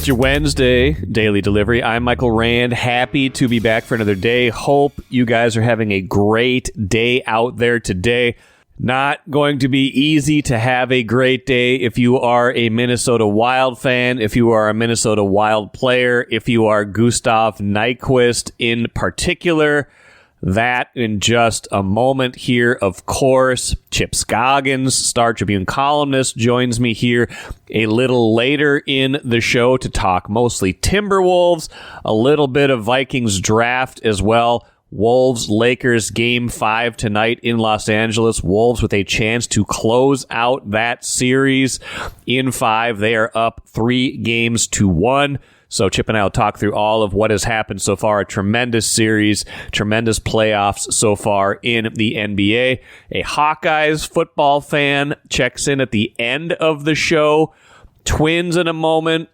It's your Wednesday daily delivery. I'm Michael Rand. Happy to be back for another day. Hope you guys are having a great day out there today. Not going to be easy to have a great day if you are a Minnesota Wild fan, if you are a Minnesota Wild player, if you are Gustav Nyquist in particular. That in just a moment here. Of course, Chip Scoggins, Star Tribune columnist, joins me here a little later in the show to talk mostly Timberwolves, a little bit of Vikings draft as well. Wolves-Lakers Game 5 tonight in Los Angeles. Wolves with a chance to close out that series in 5. They are up 3-1. So Chip and I will talk through all of what has happened so far. A tremendous series, tremendous playoffs so far in the NBA. A Hawkeyes football fan checks in at the end of the show. Twins in a moment.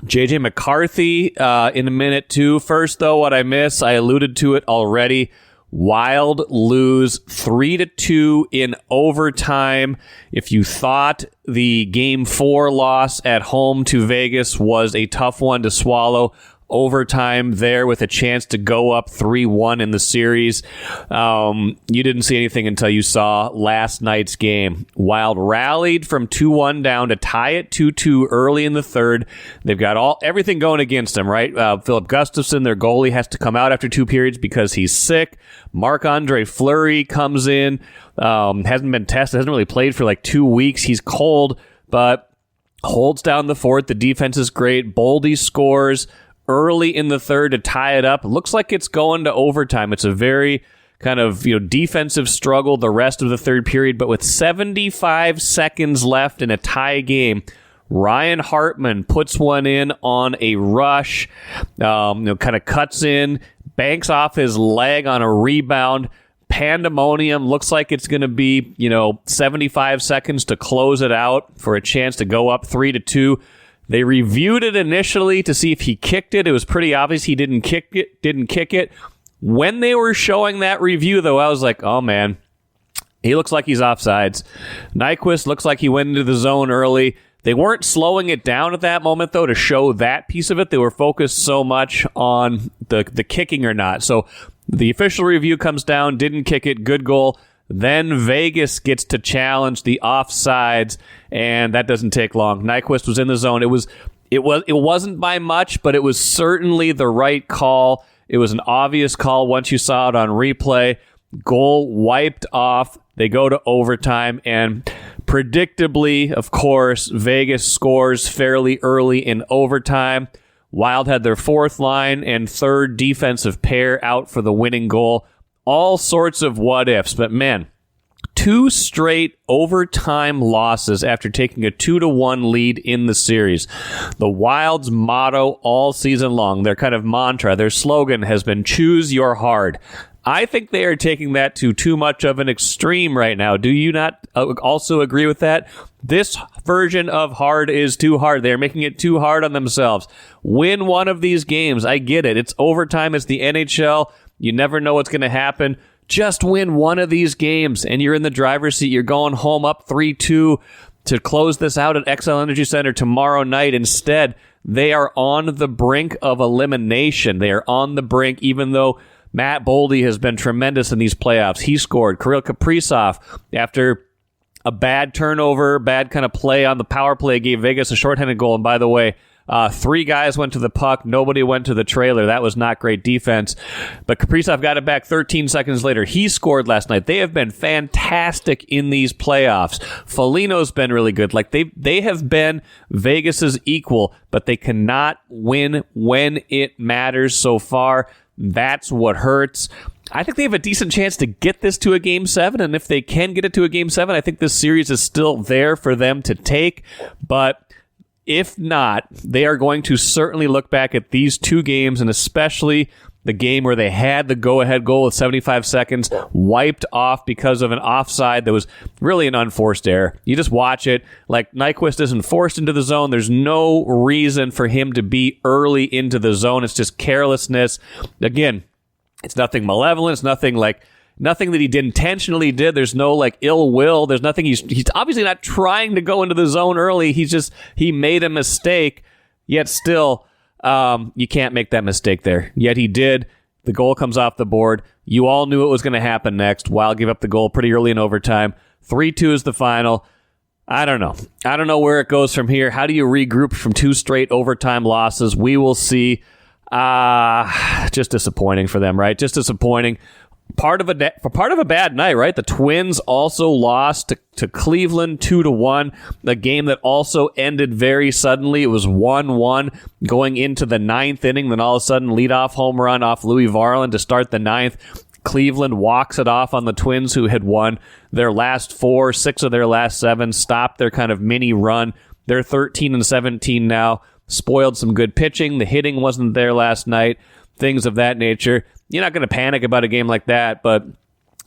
JJ McCarthy in a minute too. First, though, what I miss, I alluded to it already. Wild lose 3-2 in overtime. If you thought the Game 4 loss at home to Vegas was a tough one to swallow, overtime there with a chance to go up 3-1 in the series. You didn't see anything until you saw last night's game. Wild rallied from 2-1 down to tie it 2-2 early in the third. They've got everything going against them, right? Philip Gustafson, their goalie, has to come out after 2 periods because he's sick. Marc-Andre Fleury comes in, hasn't been tested, hasn't really played for like 2 weeks. He's cold, but holds down the fort. The defense is great. Boldy scores early in the third to tie it up. Looks like it's going to overtime. It's a very kind of defensive struggle the rest of the third period, but with 75 seconds left in a tie game, Ryan Hartman puts one in on a rush, kind of cuts in, banks off his leg on a rebound. Pandemonium. Looks like it's going to be 75 seconds to close it out for a chance to go up 3-2. They reviewed it initially to see if he kicked it. It was pretty obvious he didn't kick it. When they were showing that review, though, I was like, oh, man, he looks like he's offsides. Nyquist looks like he went into the zone early. They weren't slowing it down at that moment, though, to show that piece of it. They were focused so much on the kicking or not. So the official review comes down, didn't kick it, good goal. Then Vegas gets to challenge the offsides, and that doesn't take long. Nyquist was in the zone. It wasn't by much, but it was certainly the right call. It was an obvious call once you saw it on replay. Goal wiped off. They go to overtime, and predictably, of course, Vegas scores fairly early in overtime. Wild had their fourth line and third defensive pair out for the winning goal. All sorts of what-ifs, but man, 2 straight overtime losses after taking a 2-1 lead in the series. The Wild's motto all season long, their kind of mantra, their slogan has been choose your hard. I think they are taking that to too much of an extreme right now. Do you not also agree with that? This version of hard is too hard. They're making it too hard on themselves. Win one of these games. I get it. It's overtime. It's the NHL. You never know what's going to happen. Just win one of these games, and you're in the driver's seat. You're going home up 3-2 to close this out at XL Energy Center tomorrow night. Instead, they are on the brink of elimination. They are on the brink, even though Matt Boldy has been tremendous in these playoffs. He scored. Kirill Kaprizov, after a bad turnover, bad kind of play on the power play, gave Vegas a shorthanded goal. And by the way, 3 guys went to the puck. Nobody went to the trailer. That was not great defense. But Kaprizov got it back 13 seconds later. He scored last night. They have been fantastic in these playoffs. Foligno's been really good. Like they have been Vegas's equal, but they cannot win when it matters so far. That's what hurts. I think they have a decent chance to get this to a Game 7, and if they can get it to a Game 7, I think this series is still there for them to take. But if not, they are going to certainly look back at these 2 games, and especially the game where they had the go-ahead goal with 75 seconds wiped off because of an offside that was really an unforced error. You just watch it. Like, Nyquist isn't forced into the zone. There's no reason for him to be early into the zone. It's just carelessness. Again, it's nothing malevolent. It's nothing that he intentionally did. There's no ill will. There's nothing. He's obviously not trying to go into the zone early. He made a mistake. Yet still, you can't make that mistake there. Yet he did. The goal comes off the board. You all knew it was going to happen next. Wild gave up the goal pretty early in overtime. 3-2 is the final. I don't know. I don't know where it goes from here. How do you regroup from 2 straight overtime losses? We will see. Just disappointing for them, right? Just disappointing. Part of a bad night, right? The Twins also lost to Cleveland 2-1, a game that also ended very suddenly. It was 1-1 going into the 9th inning. Then all of a sudden, leadoff home run off Louis Varland to start the 9th. Cleveland walks it off on the Twins, who had won their last 4, 6 of their last 7, stopped their kind of mini run. They're 13-17 now. Spoiled some good pitching. The hitting wasn't there last night. Things of that nature. You're not going to panic about a game like that, but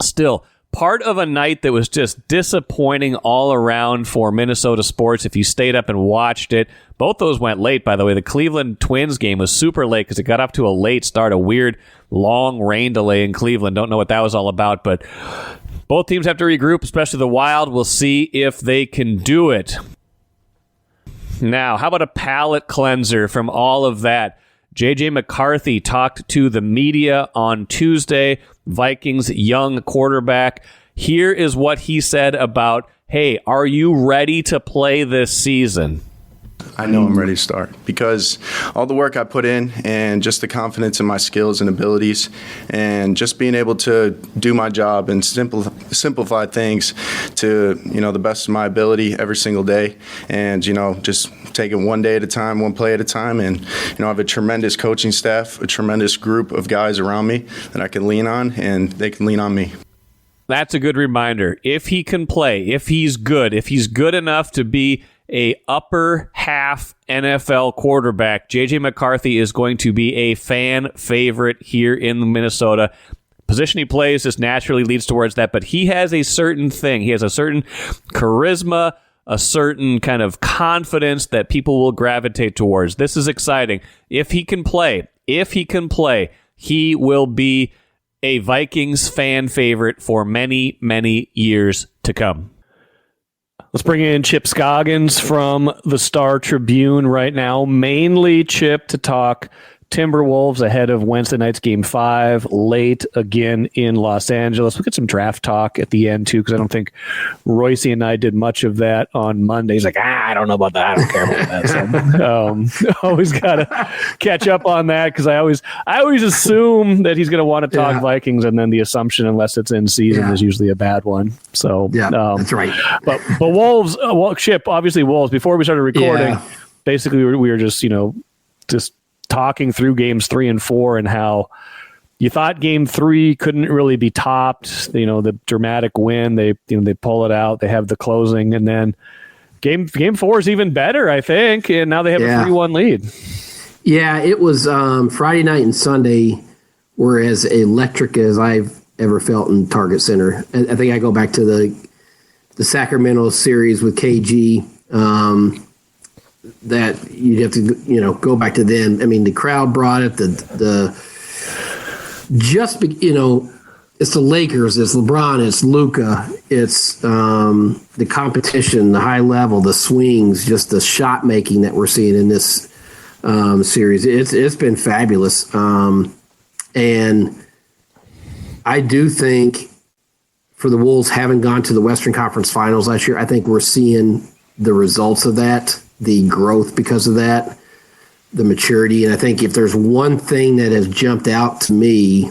still, part of a night that was just disappointing all around for Minnesota sports if you stayed up and watched it. Both those went late, by the way. The Cleveland Twins game was super late because it got off to a late start, a weird long rain delay in Cleveland. Don't know what that was all about, but both teams have to regroup, especially the Wild. We'll see if they can do it. Now, how about a palate cleanser from all of that? J.J. McCarthy talked to the media on Tuesday, Vikings young quarterback. Here is what he said about, hey, are you ready to play this season? I know I'm ready to start because all the work I put in and just the confidence in my skills and abilities and just being able to do my job and simplify things to, the best of my ability every single day and, just take it one day at a time, one play at a time. And, I have a tremendous coaching staff, a tremendous group of guys around me that I can lean on and they can lean on me. That's a good reminder. If he can play, if he's good enough to be a upper half NFL quarterback, J.J. McCarthy is going to be a fan favorite here in Minnesota. Position he plays just naturally leads towards that, but he has a certain thing. He has a certain charisma, a certain kind of confidence that people will gravitate towards. This is exciting. If he can play, he will be a Vikings fan favorite for many, many years to come. Let's bring in Chip Scoggins from the Star Tribune right now. Mainly, Chip, to talk Timberwolves ahead of Wednesday night's Game 5, late again in Los Angeles. We'll get some draft talk at the end, too, because I don't think Royce and I did much of that on Monday. He's like, I don't know about that. I don't care about that. So always got to catch up on that because I always assume that he's going to want to talk Vikings, and then the assumption, unless it's in season, is usually a bad one. So that's right. But Wolves, Chip, obviously Wolves, before we started recording, basically we were just talking through games 3 and 4 and how you thought game 3 couldn't really be topped. The dramatic win, they pull it out, they have the closing, and then game 4 is even better, I think, and now they have a 3-1 lead. Yeah, it was Friday night and Sunday were as electric as I've ever felt in Target Center. I think I go back to the Sacramento series with KG. That you'd have to, go back to then. I mean, the crowd brought it. It's the Lakers, it's LeBron, it's Luka, it's the competition, the high level, the swings, just the shot making that we're seeing in this series. It's been fabulous, and I do think for the Wolves having gone to the Western Conference Finals last year, I think we're seeing the results of that. The growth because of that, the maturity. And I think if there's one thing that has jumped out to me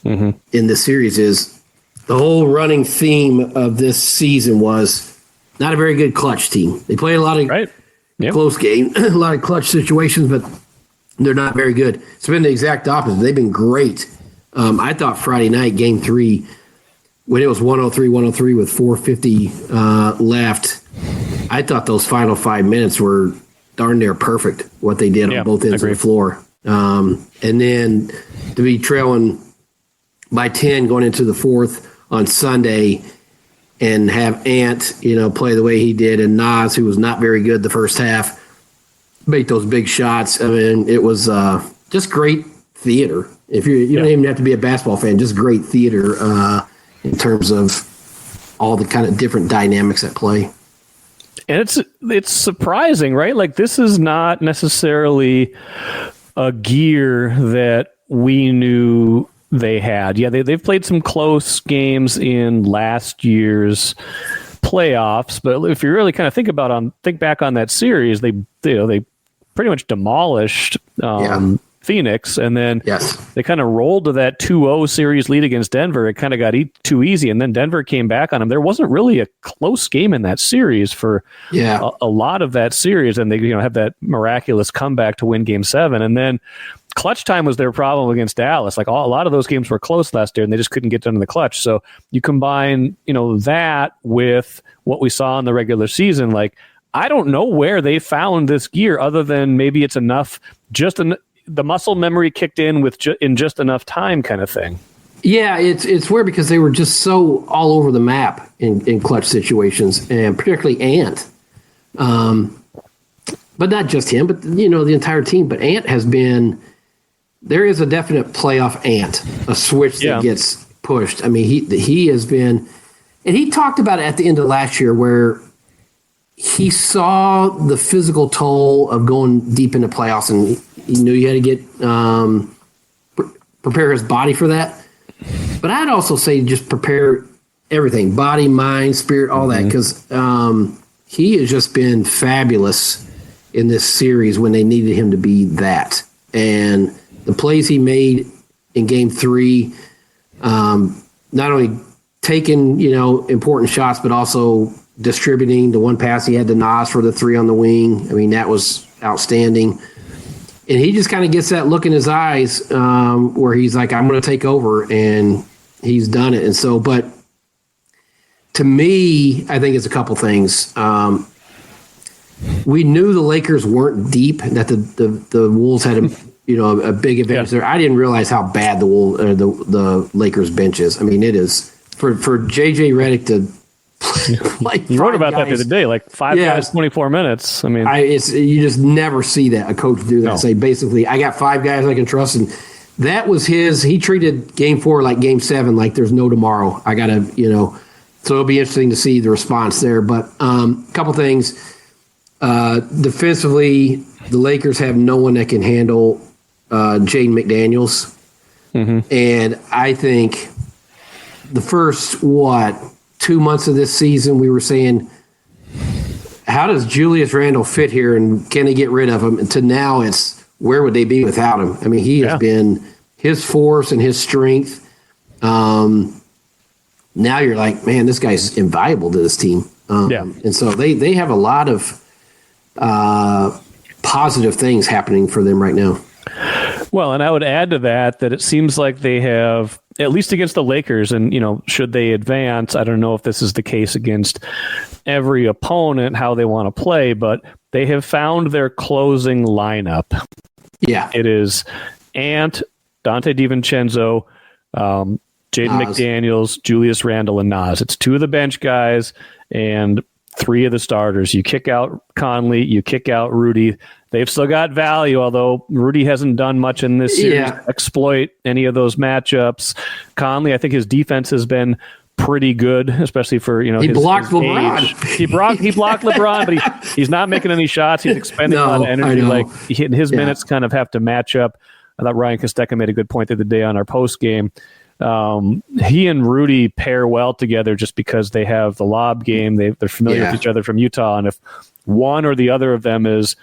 in this series is the whole running theme of this season was not a very good clutch team. They played a lot of close game, a lot of clutch situations, but they're not very good. It's been the exact opposite. They've been great. I thought Friday night, game 3, when it was 103 with 4:50 left, I thought those final 5 minutes were darn near perfect, what they did on both ends of the floor. And then to be trailing by 10 going into the 4th on Sunday and have Ant, play the way he did, and Nas, who was not very good the first half, make those big shots. I mean, it was just great theater. If you don't even have to be a basketball fan, just great theater in terms of all the kind of different dynamics at play. And it's surprising, right? Like, this is not necessarily a gear that we knew they had. Yeah, they've played some close games in last year's playoffs, but if you really kind of think back on that series, they pretty much demolished Phoenix, and then they kind of rolled to that 2-0 series lead against Denver. It kind of got too easy, and then Denver came back on them. There wasn't really a close game in that series for a lot of that series, and they have that miraculous comeback to win Game 7, and then clutch time was their problem against Dallas. Like, a lot of those games were close last year, and they just couldn't get done in the clutch. So you combine that with what we saw in the regular season. Like, I don't know where they found this gear other than maybe it's enough, the muscle memory kicked in in just enough time kind of thing. Yeah, it's weird because they were just so all over the map in clutch situations, and particularly Ant. But not just him, but the entire team. But Ant has been. There is a definite playoff Ant, a switch that gets pushed. I mean, he has been, and he talked about it at the end of last year where he saw the physical toll of going deep into playoffs, and he knew he had to get prepare his body for that. But I'd also say just prepare everything, body, mind, spirit, all that, because he has just been fabulous in this series when they needed him to be that. And the plays he made in Game 3, not only taking important shots, but also distributing the one pass he had to Nas for the 3 on the wing. I mean, that was outstanding. And he just kind of gets that look in his eyes where he's like, I'm going to take over, and he's done it. And so, but to me, I think it's a couple things. We knew the Lakers weren't deep, that the Wolves had a big advantage there. I didn't realize how bad the Lakers bench is. I mean, it is for JJ Redick to like you wrote about that the other day, like 5 guys, 24 minutes. I mean, you just never see that a coach do that. No. Say basically, I got 5 guys I can trust, and that was his. He treated Game 4 like Game 7, like there's no tomorrow. I gotta, So it'll be interesting to see the response there. But a couple things defensively, the Lakers have no one that can handle Jaden McDaniels, and I think the first 2 months of this season, we were saying, how does Julius Randle fit here, and can they get rid of him? And to now, it's where would they be without him? I mean, he has been his force and his strength. Now you're like, man, this guy's invaluable to this team. And so they have a lot of positive things happening for them right now. Well, and I would add to that it seems like they have, at least against the Lakers, and, should they advance, I don't know if this is the case against every opponent, how they want to play, but they have found their closing lineup. Yeah. It is Ant, Dante DiVincenzo, Jaden McDaniels, Julius Randle, and Nas. It's 2 of the bench guys and 3 of the starters. You kick out Conley, you kick out Rudy. They've still got value, although Rudy hasn't done much in this series to exploit any of those matchups. Conley, I think his defense has been pretty good, especially for he blocked LeBron. He blocked LeBron, but he's not making any shots. He's expending a lot of energy. Like his minutes kind of have to match up. I thought Ryan Kostecka made a good point the other day on our post game. He and Rudy pair well together just because they have the lob game. They're familiar with each other from Utah, and if one or the other of them is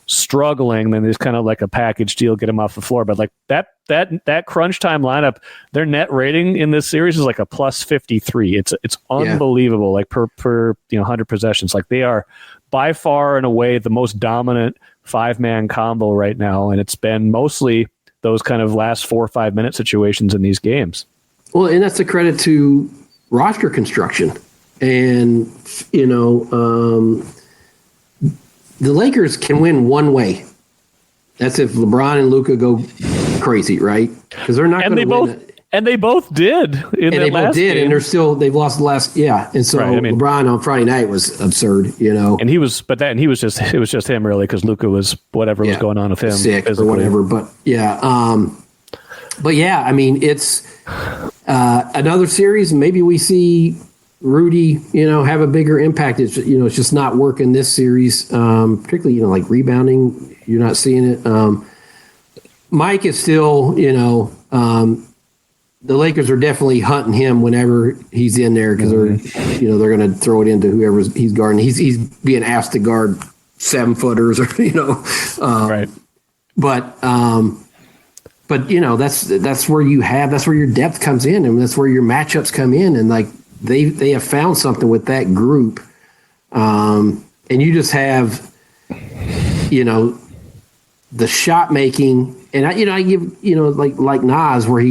struggling, then there's kind of like a package deal, get them off the floor. But like that crunch time lineup, their net rating in this series is like a plus 53. It's unbelievable. Like per 100 possessions. Like they are by far and away the most dominant 5-man combo right now, and it's been mostly those kind of last 4 or 5 minute situations in these games. Well, and that's a credit to roster construction. And, the Lakers can win one way. That's if LeBron and Luka go crazy, right? Because they're not going to win. And they both did. And they both did, game. And they've lost the last. Yeah, and so LeBron on Friday night was absurd, And it was just him really, because Luka was whatever was going on with him, sick physically. Or whatever. But I mean, it's another series. Maybe we see Rudy, have a bigger impact. It's just not working this series, particularly like rebounding. You're not seeing it. Mike is still, the Lakers are definitely hunting him whenever he's in there because they're going to throw it into whoever he's guarding. He's being asked to guard 7-footers or right. But that's where that's where your depth comes in, and that's where your matchups come in, and like they have found something with that group, and you just have the shot making, and I give like Nas where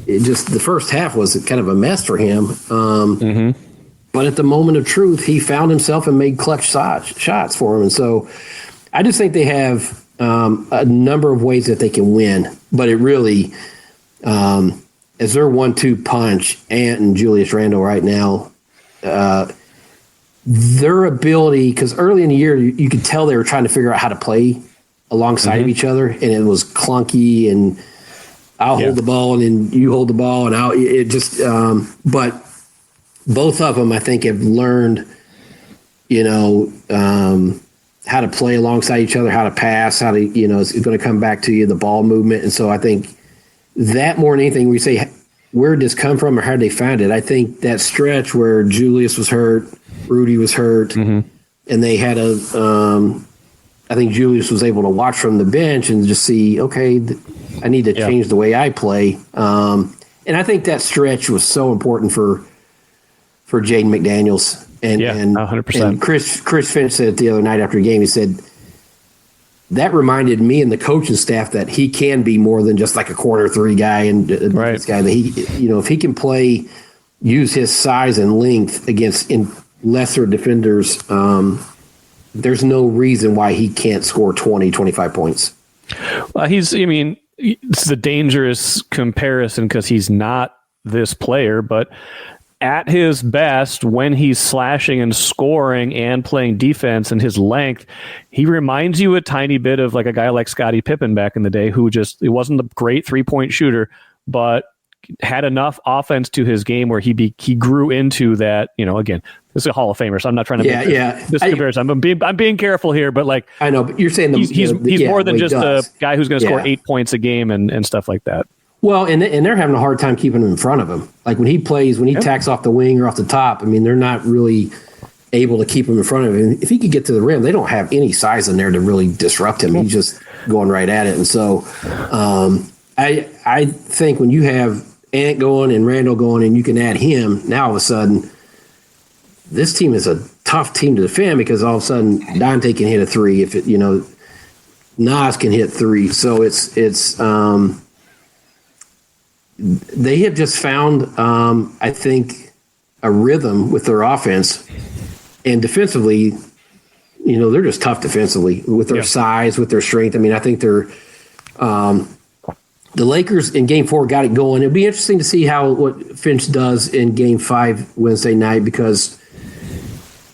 the first half was kind of a mess for him, but at the moment of truth he found himself and made clutch shots for him, and so I just think they have a number of ways that they can win, but it really, as their 1-2 punch, Ant and Julius Randle right now, their ability, because early in the year you could tell they were trying to figure out how to play alongside of each other, and it was clunky, and I'll hold the ball and then you hold the ball, and but both of them I think have learned, how to play alongside each other, how to pass, how to, it's going to come back to you, the ball movement. And so I think that more than anything, we say, where did this come from or how did they find it? I think that stretch where Julius was hurt, Rudy was hurt, and they had I think Julius was able to watch from the bench and just see, okay, I need to change the way I play. And I think that stretch was so important for Jaden McDaniels. And 100%. And Chris Finch said it the other night after a game. He said, that reminded me and the coaching staff that he can be more than just like a corner three guy and this guy. That he, if he can play, use his size and length against lesser defenders, there's no reason why he can't score 20, 25 points. Well, it's a dangerous comparison because he's not this player, but at his best, when he's slashing and scoring and playing defense and his length, he reminds you a tiny bit of like a guy like Scottie Pippen back in the day, who he wasn't a great 3-point shooter, but had enough offense to his game where he grew into that. Again, this is a Hall of Famer, so I'm not trying to make this comparison. I'm being careful here, but like I know, but you're saying he's more than just a guy who's going to score 8 points a game and stuff like that. Well, and they're having a hard time keeping him in front of him. Like when he tacks off the wing or off the top, they're not really able to keep him in front of him. If he could get to the rim, they don't have any size in there to really disrupt him. He's just going right at it. And so I think when you have Ant going and Randall going and you can add him, now all of a sudden this team is a tough team to defend because all of a sudden Dante can hit a three. If it, Nas can hit three. So it's they have just found, I think, a rhythm with their offense, and defensively, they're just tough defensively with their size, with their strength. I think they're the Lakers in Game 4 got it going. It'll be interesting to see what Finch does in Game 5 Wednesday night, because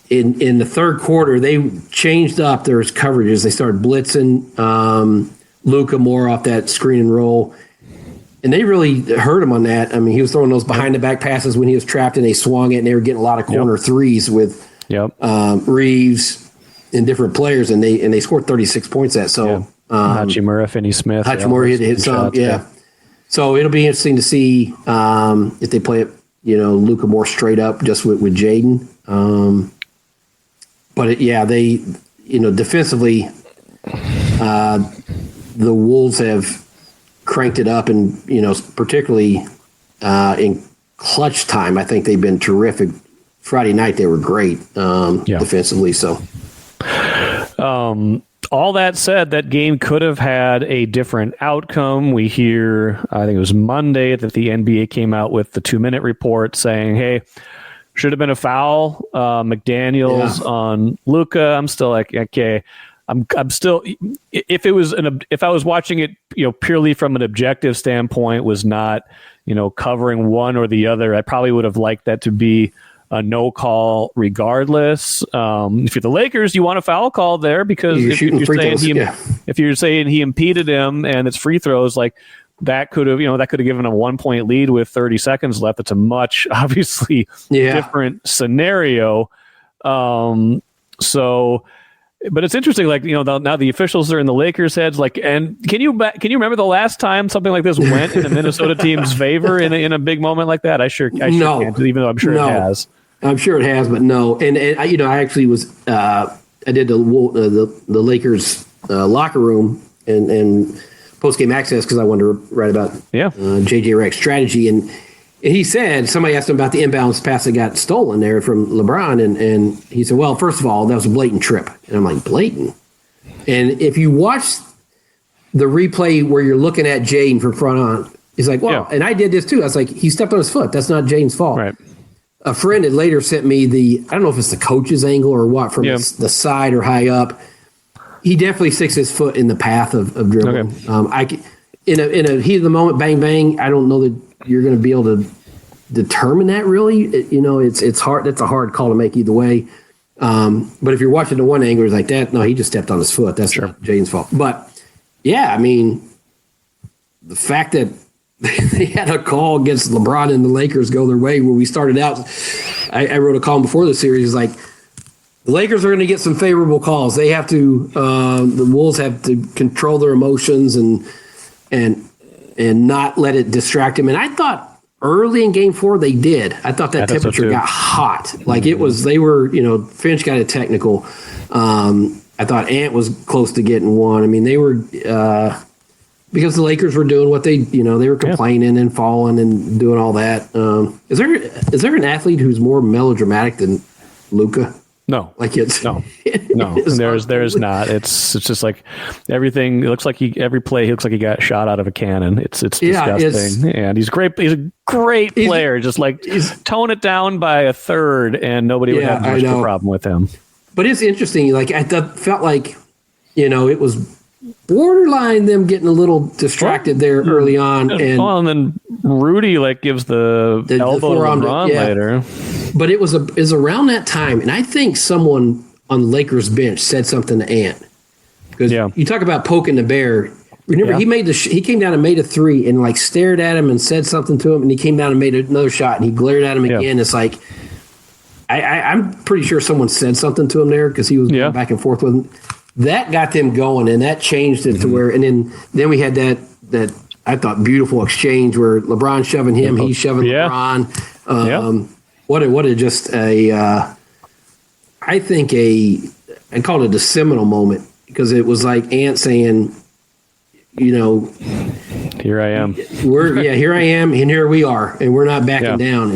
in the third quarter they changed up their coverages. They started blitzing Luka more off that screen and roll. And they really hurt him on that. He was throwing those behind-the-back passes when he was trapped, and they swung it, and they were getting a lot of corner threes with Reeves and different players, and they scored 36 points at. So Hachimura, Finney-Smith. Hachimura hit some, So it'll be interesting to see if they play it, Luka more straight up just with Jaden. But they, defensively, the Wolves have cranked it up, and particularly in clutch time, I think they've been terrific. Friday night they were great defensively. So, all that said, that game could have had a different outcome. We hear, I think it was Monday, that the NBA came out with the 2-minute report saying, "Hey, should have been a foul, McDaniels on Luka." I'm still like, okay. I'm still, if I was watching it, purely from an objective standpoint, was not, covering one or the other, I probably would have liked that to be a no call regardless. If you're the Lakers, you want a foul call there because if you're saying he impeded him and it's free throws, like that could have given a 1-point lead with 30 seconds left. It's a much obviously different scenario. But it's interesting, like, now the officials are in the Lakers' heads. Like, and can you remember the last time something like this went in the Minnesota team's favor in a big moment like that? I sure can't, even though I'm sure it has. I'm sure it has, but no. And I actually was I did the Lakers locker room and post game access because I wanted to write about JJ Redick's strategy. And he said, somebody asked him about the inbounds pass that got stolen there from LeBron. And he said, well, first of all, that was a blatant trip. And I'm like, blatant? And if you watch the replay where you're looking at Jaden from front on, he's like, well, and I did this too. I was like, he stepped on his foot. That's not Jaden's fault. Right. A friend had later sent me I don't know if it's the coach's angle or what, from the side or high up. He definitely sticks his foot in the path of dribbling. Okay. In a heat of the moment, bang, bang, I don't know that you're going to be able to determine that really. It's hard. That's a hard call to make either way. But if you're watching the one angle, it's like that. No, he just stepped on his foot. That's not Jaden's fault. But yeah, I mean, the fact that they had a call against LeBron and the Lakers go their way when we started out. I wrote a column before the series like the Lakers are going to get some favorable calls. They have to. The Wolves have to control their emotions and not let it distract them. And I thought early in Game 4 they did. I thought that temperature got hot. Like it was. They were. Finch got a technical. I thought Ant was close to getting one. I mean, they were. Because the Lakers were doing what they were complaining and falling and doing all that. Is there an athlete who's more melodramatic than Luka? No, like it's no. There's not. It's just like everything. It looks like every play. He looks like he got shot out of a cannon. It's disgusting. And he's great. He's a great player. Just like tone it down by a third, and nobody would have much of a problem with him. But it's interesting. Like I felt like it was borderline them getting a little distracted there early on, and then Rudy gives the elbow to LeBron later. But it was around that time, and I think someone on the Lakers bench said something to Ant because you talk about poking the bear. Remember, he came down and made a three and stared at him and said something to him, and he came down and made another shot and he glared at him again. It's like I'm pretty sure someone said something to him there because he was going back and forth with him. That got them going, and that changed it to where, and then we had that I thought beautiful exchange where LeBron shoving him, he's shoving LeBron. What a just I think I called it a seminal moment because it was like Ant saying, here I am. Here I am, and here we are, and we're not backing down,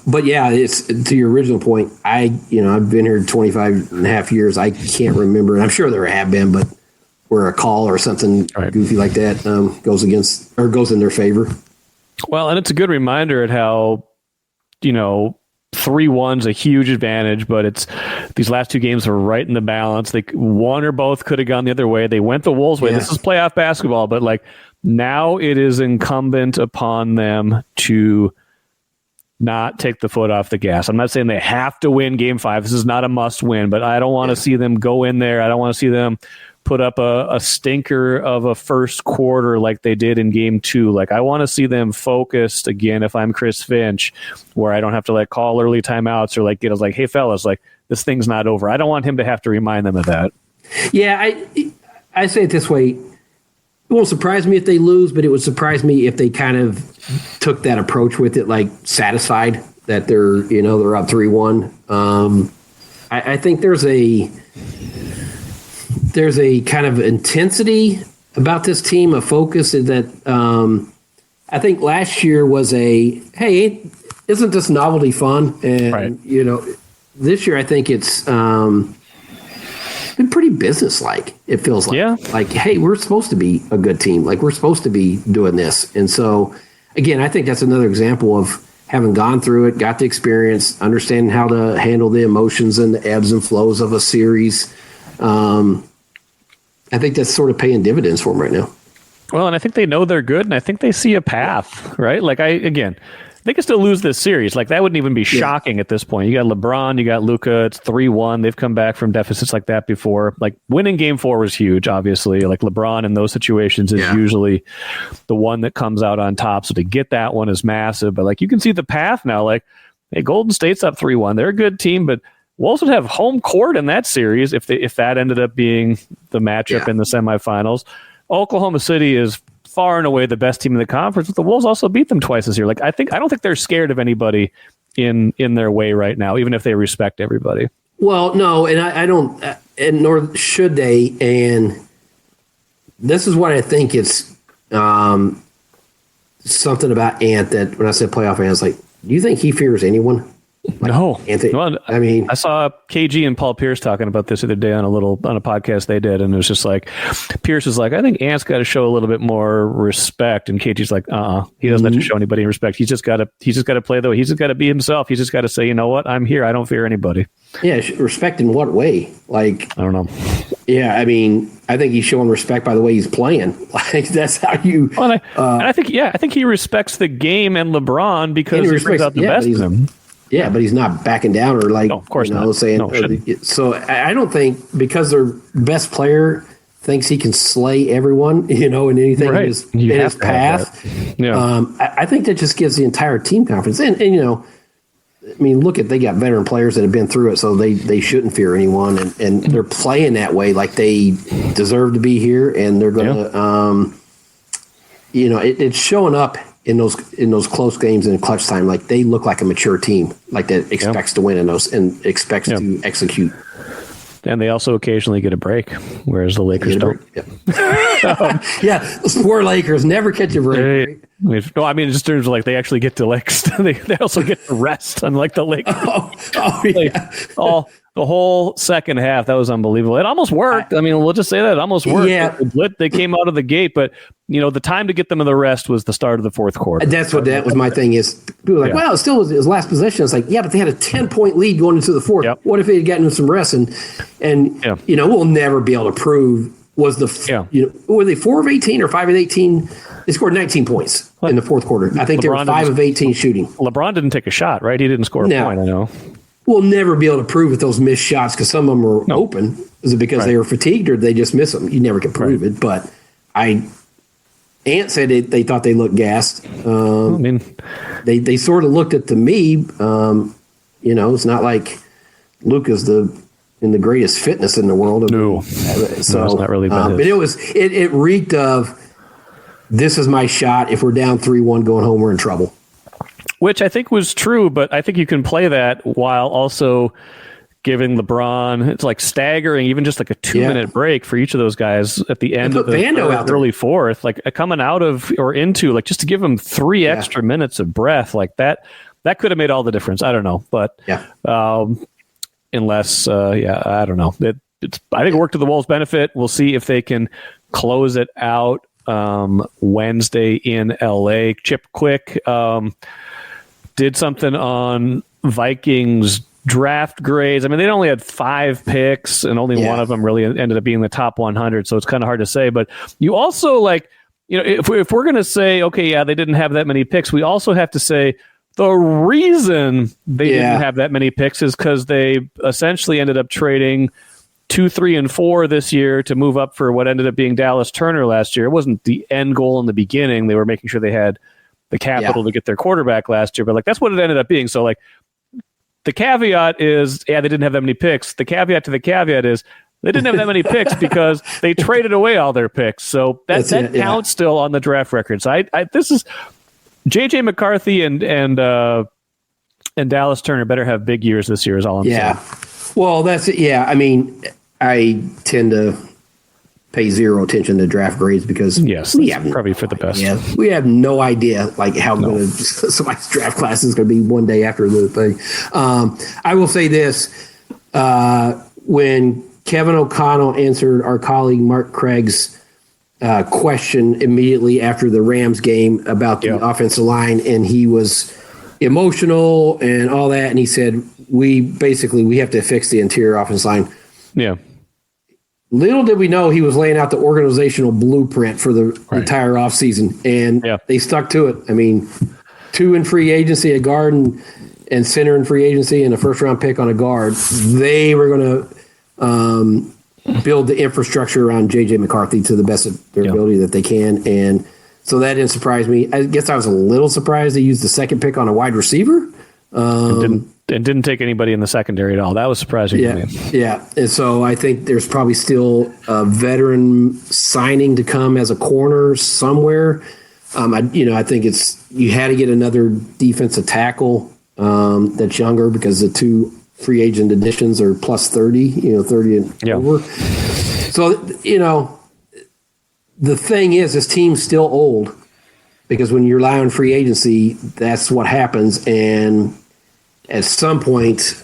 but it's to your original point. I've been here 25 and a half years. I can't remember, and I'm sure there have been, but where a call or something goofy like that goes against or goes in their favor. Well, and it's a good reminder at how 3-1's a huge advantage, but it's these last two games were right in the balance. One or both could have gone the other way. They went the Wolves' way. This is playoff basketball, but now it is incumbent upon them to not take the foot off the gas. I'm not saying they have to win Game 5. This is not a must win, but I don't want to see them go in there. I don't want to see them put up a stinker of a first quarter like they did in Game 2. I want to see them focused again if I'm Chris Finch, where I don't have to call early timeouts or get us hey fellas, this thing's not over. I don't want him to have to remind them of that. Yeah, I say it this way. It won't surprise me if they lose, but it would surprise me if they kind of took that approach with it, satisfied that they're up 3-1. I think there's a kind of intensity about this team, a focus that I think last year was hey, isn't this novelty fun? And this year I think it's been pretty businesslike. It feels like, hey, we're supposed to be a good team. We're supposed to be doing this. And so, again, I think that's another example of having gone through it, got the experience, understanding how to handle the emotions and the ebbs and flows of a series. I think that's sort of paying dividends for them right now. Well, and I think they know they're good, and I think they see a path, right? They they could still lose this series. Like, that wouldn't even be shocking at this point. You got LeBron, you got Luka. It's 3-1. They've come back from deficits like that before. Like, winning Game 4 was huge, obviously. Like, LeBron in those situations is usually the one that comes out on top. So to get that one is massive. But, like, you can see the path now. Like, hey, Golden State's up 3-1. They're a good team, but Wolves would have home court in that series if that ended up being the matchup in the semifinals. Oklahoma City is far and away the best team in the conference, but the Wolves also beat them twice this year. Like, I don't think they're scared of anybody in their way right now, even if they respect everybody. Well, no, and I don't, and nor should they. And this is what I think it's something about Ant that when I said playoff, I was like, do you think he fears anyone? Like, no. Anthony, well, I mean, I saw KG and Paul Pierce talking about this the other day on a podcast they did, and it was just like, Pierce was like, I think Ant's got to show a little bit more respect, and KG's like, he doesn't have to show anybody respect. He's just got to play the way. He's just got to be himself. He's just got to say, you know what, I'm here. I don't fear anybody. Yeah, respect in what way? Like, I don't know. Yeah, I mean, I think he's showing respect by the way he's playing. Like, that's how you. Well, and I think he respects the game and LeBron because he brings out the best in him. Yeah, but he's not backing down or like, of course not. No, so I don't think because their best player thinks he can slay everyone, in anything in his path. Yeah. I think that just gives the entire team confidence. And I mean, they got veteran players that have been through it, so they shouldn't fear anyone. And they're playing that way, like they deserve to be here, and they're going to, it's showing up in those close games in clutch time. Like, they look like a mature team, like that expects to win in those and expects to execute. And they also occasionally get a break, whereas the Lakers don't. Those poor Lakers never catch a break. No, I mean, just in terms of like they actually get to they also get to rest, unlike the Lakers. The whole second half, that was unbelievable. It almost worked. I mean, we'll just say that it almost worked. Yeah. They came out of the gate, but the time to get them to the rest was the start of the fourth quarter. That was my thing. Is people were like, well, it still was his last possession. It's like, yeah, but they had a 10-point lead going into the fourth. Yep. What if they had gotten some rest? And we'll never be able to prove were they 4 of 18 or 5 of 18? They scored 19 points in the fourth quarter. I think they were 5 of 18 shooting. LeBron didn't take a shot, right? He didn't score a point. I know. We'll never be able to prove with those missed shots because some of them were open. Is it because they were fatigued or did they just miss them? You never can prove it. But Ant said they thought they looked gassed. They sort of looked it to me. It's not like Luka's in the greatest fitness in the world. No, so it's not really bad. but it reeked of, this is my shot. If we're down 3-1 going home, we're in trouble. Which I think was true, but I think you can play that while also giving LeBron, it's like staggering, even just like a 2-minute break for each of those guys at the end of the early fourth, like coming out of or into, like just to give them 3 extra minutes of breath, like that could have made all the difference. I don't know, but unless, I don't know. I think it worked to the Wolves' benefit. We'll see if they can close it out Wednesday in LA. Chip Quick did something on Vikings draft grades. I mean, they only had 5 picks, and only one of them really ended up being the top 100. So it's kind of hard to say. But you also if we're going to say, okay, they didn't have that many picks, we also have to say the reason they didn't have that many picks is because they essentially ended up trading 2, 3, and 4 this year to move up for what ended up being Dallas Turner last year. It wasn't the end goal in the beginning. They were making sure they had the capital to get their quarterback last year, but that's what it ended up being. So the caveat is, they didn't have that many picks. The caveat to the caveat is they didn't have that many picks because they traded away all their picks. So that counts still on the draft record. So this is JJ McCarthy and Dallas Turner better have big years this year is all I'm saying. Well, that's it. Yeah. I mean, I tend to pay zero attention to draft grades because we have probably for the best. Yeah, we have no idea how good somebody's draft class is going to be one day after the thing. I will say this: when Kevin O'Connell answered our colleague Mark Craig's question immediately after the Rams game about the offensive line, and he was emotional and all that, and he said, we have to fix the interior offensive line. Yeah. Little did we know he was laying out the organizational blueprint for the entire offseason, and they stuck to it. I mean, 2 in free agency, a guard and center in free agency, and a first-round pick on a guard. They were going to build the infrastructure around J.J. McCarthy to the best of their ability that they can. And so that didn't surprise me. I guess I was a little surprised they used the second pick on a wide receiver. And didn't take anybody in the secondary at all. That was surprising to me. Yeah. And so I think there's probably still a veteran signing to come as a corner somewhere. I think you had to get another defensive tackle that's younger because the 2 free agent additions are plus 30, 30 and over. So, the thing is, this team's still old because when you rely on free agency, that's what happens. And at some point,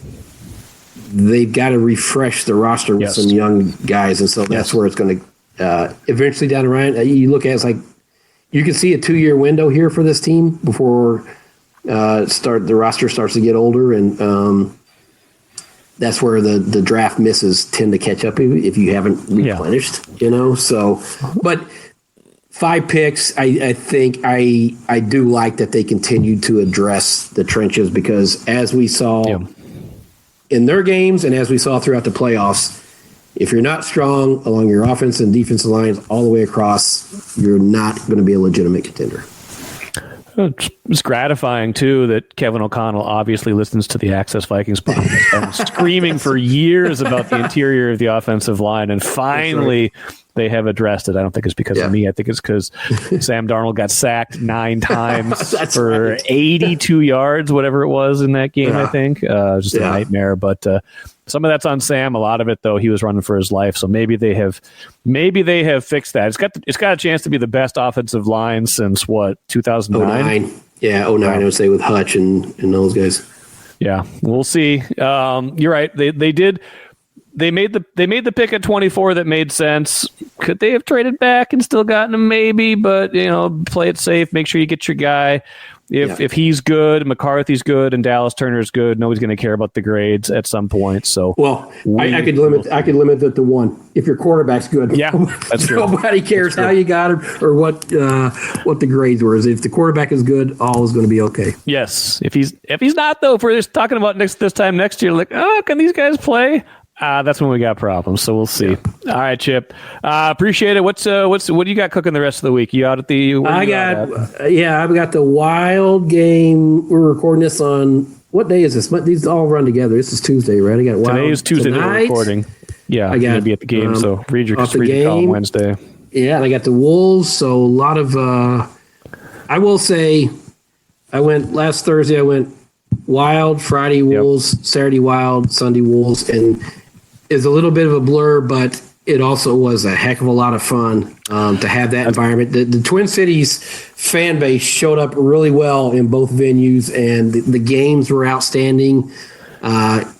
they've got to refresh the roster with some young guys. And so that's where it's going to eventually down the line. You look at it, it's like you can see a 2-year window here for this team before the roster starts to get older. And that's where the draft misses tend to catch up if you haven't replenished, So, but 5 picks, I think I do like that they continue to address the trenches because as we saw in their games and as we saw throughout the playoffs, if you're not strong along your offense and defensive lines all the way across, you're not going to be a legitimate contender. It's gratifying, too, that Kevin O'Connell obviously listens to the Access Vikings podcast. I've been screaming for years about the interior of the offensive line, and finally they have addressed it. I don't think it's because of me. I think it's because Sam Darnold got sacked 9 times for 82 yards, whatever it was in that game, I think. Just a nightmare. But some of that's on Sam. A lot of it, though, he was running for his life. So maybe they have fixed that. It's got a chance to be the best offensive line since, 2009? Yeah, 09, I would say, with Hutch and those guys. Yeah, we'll see. You're right. They made the pick at 24 that made sense. Could they have traded back and still gotten him? Maybe, but play it safe. Make sure you get your guy. If he's good, McCarthy's good, and Dallas Turner's good, nobody's going to care about the grades at some point. So, I could limit it to 1. If your quarterback's good, that's true. Nobody cares how you got him or what the grades were. If the quarterback is good, all is going to be okay. Yes. If he's not, though, if we're just talking about this time next year, like, can these guys play? That's when we got problems. So we'll see. Yeah. All right, Chip. Appreciate it. What do you got cooking the rest of the week? You out at the? I've got the Wild game. We're recording this on what day is this? These all run together. This is Tuesday, right? I got Wild. Today is Tuesday. That we're recording. Yeah, I'm gonna be at the game. So read your call on Wednesday. Yeah, and I got the Wolves. So a lot of. I will say, I went last Thursday. I went Wild, Friday Wolves, Saturday Wild, Sunday Wolves, and is a little bit of a blur, but it also was a heck of a lot of fun to have that environment. The Twin Cities fan base showed up really well in both venues, and the games were outstanding.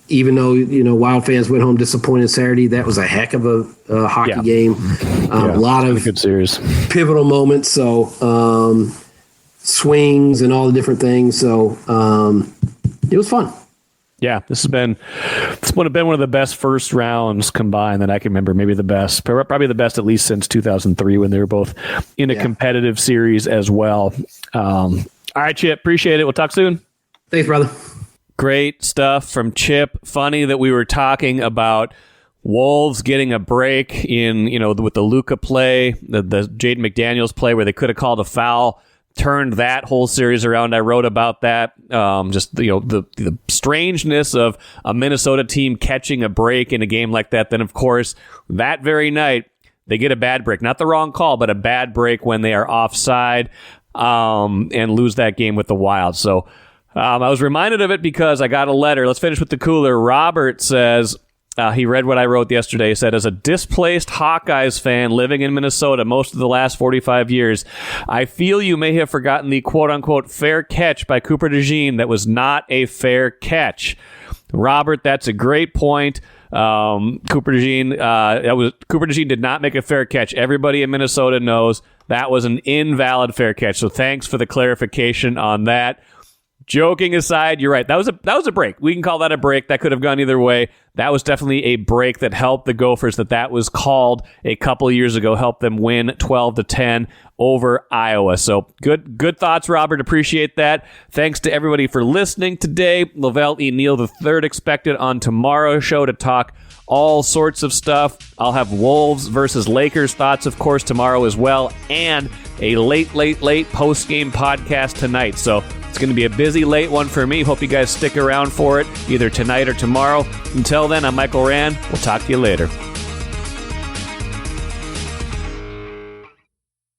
Even though Wild fans went home disappointed Saturday, that was a heck of a hockey game. A lot of good series, pivotal moments. So swings and all the different things. So it was fun. Yeah, this would have been one of the best first rounds combined that I can remember. Maybe the best, probably the best at least since 2003 when they were both in a competitive series as well. All right, Chip, appreciate it. We'll talk soon. Thanks, brother. Great stuff from Chip. Funny that we were talking about Wolves getting a break in, with the Luka play, the Jaden McDaniels play where they could have called a foul. Turned that whole series around. I wrote about that. Just the strangeness of a Minnesota team catching a break in a game like that. Then, of course, that very night they get a bad break. Not the wrong call, but a bad break when they are offside and lose that game with the Wild. So I was reminded of it because I got a letter. Let's finish with the cooler. Robert says. He read what I wrote yesterday. He said, as a displaced Hawkeyes fan living in Minnesota most of the last 45 years, I feel you may have forgotten the quote-unquote fair catch by Cooper DeJean that was not a fair catch. Robert, that's a great point. Cooper DeJean did not make a fair catch. Everybody in Minnesota knows that was an invalid fair catch. So thanks for the clarification on that. Joking aside, you're right. That was a break. We can call that a break. That could have gone either way. That was definitely a break that helped the Gophers. That was called a couple years ago, helped them win 12-10 over Iowa. So good thoughts, Robert. Appreciate that. Thanks to everybody for listening today. Lavelle E. Neal III expected on tomorrow's show to talk all sorts of stuff. I'll have Wolves versus Lakers thoughts, of course, tomorrow as well, and a late post-game podcast tonight. So it's going to be a busy late one for me. Hope you guys stick around for it, either tonight or tomorrow. Until then, I'm Michael Rand. We'll talk to you later.